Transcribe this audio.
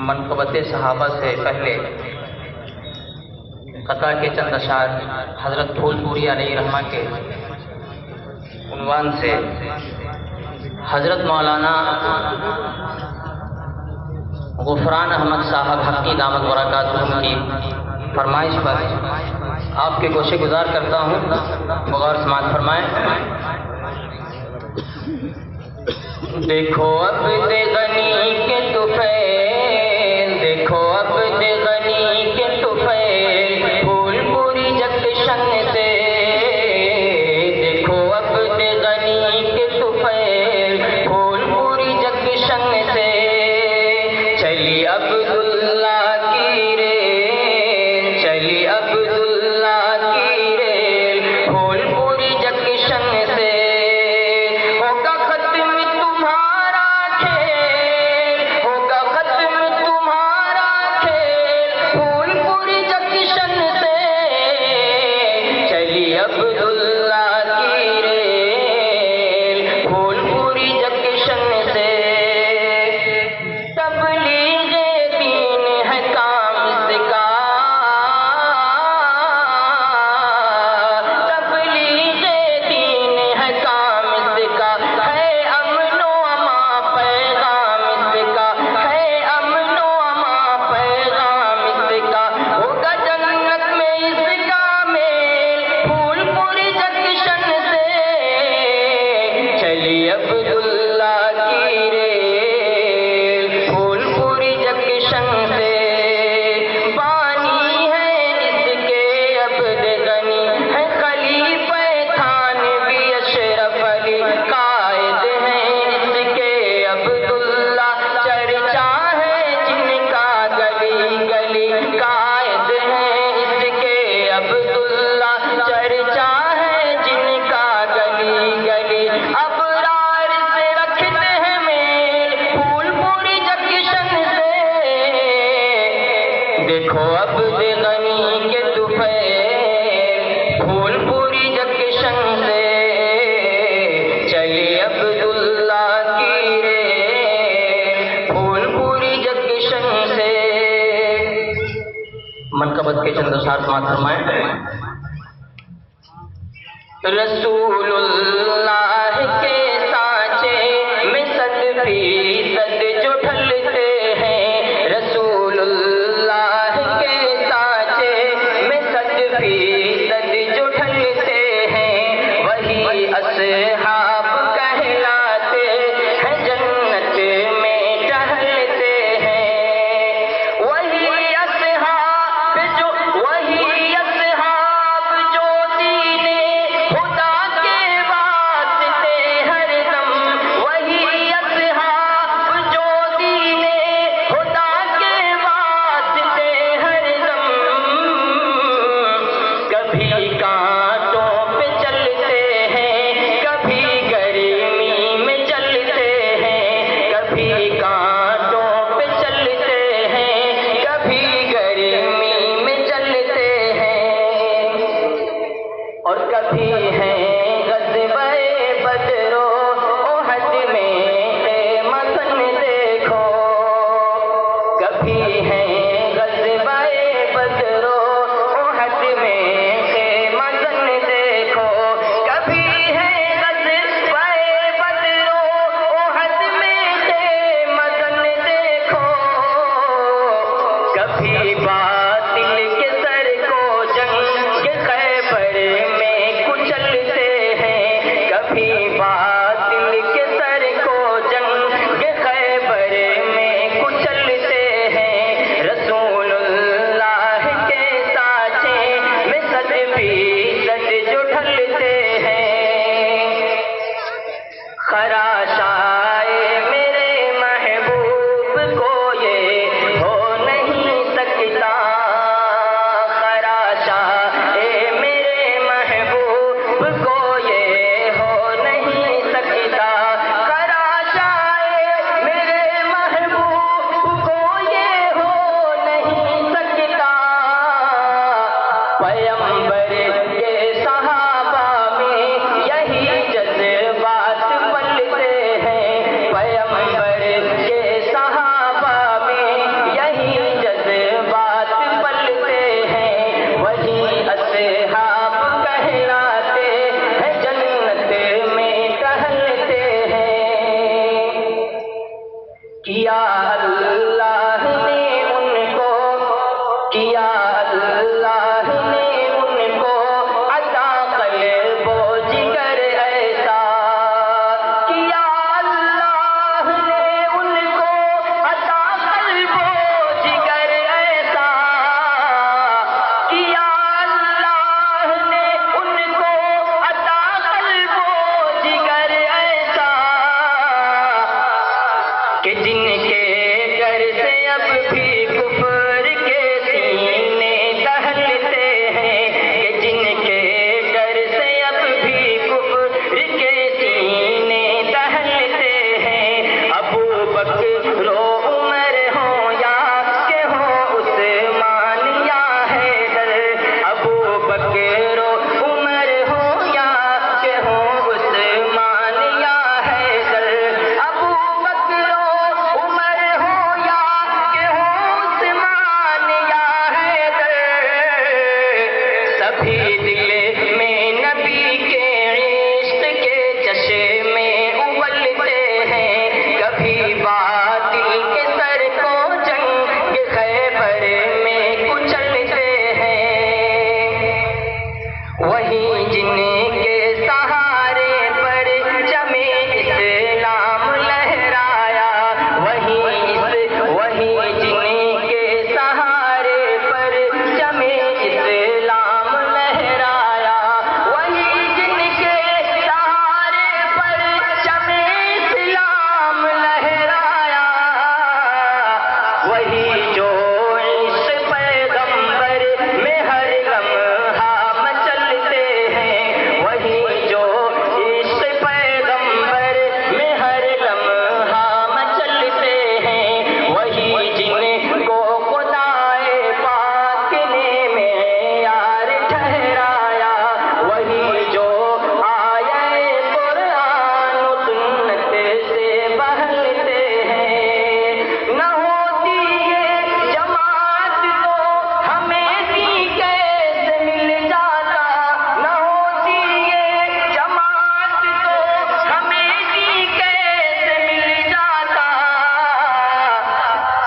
منقبت صحابہ سے پہلے قطع کے چند اشعار حضرت پھول پوری علیہ رحمہ کے عنوان سے حضرت مولانا غفران احمد صاحب حقی دامت برکاتہم کی فرمائش پر آپ کے گوشے گزار کرتا ہوں، بغور سماعت فرمائیں۔ دیکھو عبد غنی کے طفیل، دیکھو عبد غنی کے طفیل، پھول پوری جنکشن سے، دیکھو عبد غنی کے طفیل، پھول پوری جنکشن سے، چلی عبداللہ کی ریل، چلی عبداللہ کی ریل، پھول پوری جنکشن سے، ہوگا ختم تمہارا کھیل، ہوگا ختم تمہارا کھیل، پھول پوری جنکشن سے، چلی عبداللہ کی ریل، پھول پوری جنکشن سے، تبلیغ دین ہے کام اس کا، تبلیغ دین ہے کام اس کا، ہے امن و امان پیغام اس کا، ہے امن و امان پیغام اس کا، ہوگا جنت میں اس کا میل، پھول پوری جنکشن سے، چلی عبداللہ کی ریل، پھول پوری جنکشن سے، بانی ہے اس کے عبد غنی، ہے خلیفہ تھانوی اشرف علی، قائد ہیں اس کے عبداللہ، چرچا ہے جن کا گلی گلی، قائد ہیں اس کے عبداللہ، چرچا ہے جن کا گلی گلی، ابرار سے رکھتے ہیں میل، پھول پوری جنکشن سے، دیکھو عبد غنی کے طفیل، پھول پوری جنکشن سے، چلی عبداللہ کی ریل، پھول پوری جنکشن سے۔ منقبت کے چند اشعار سماعت فرمائیں۔ رسول اللہ کے سانچے میں 100% جو ڈھلتے ہیں، رسول اللہ کے سانچے میں 100% جو ڈھلتے ہیں، وہی اصحاب کہلاتے ہیں، جنت میں ٹہلتے ہیں، وہی اصحاب جو دین خدا کے واسطے ہر دم، وہی اصحاب جو دین کیا اللہ نے ان کو، کیا اللہ نے ان کو عطا قلب و جگر ایسا، کیا اللہ نے ان کو عطا قلب و جگر ایسا، کیا اللہ نے ان کو عطا قلب و جگر ایسا کہ جن کے ڈر سے اب بھی کفر کے سینے دہلتے ہیں، کہ جن کے ڈر سے اب بھی کفر کے سینے دہلتے ہیں، ابو بکر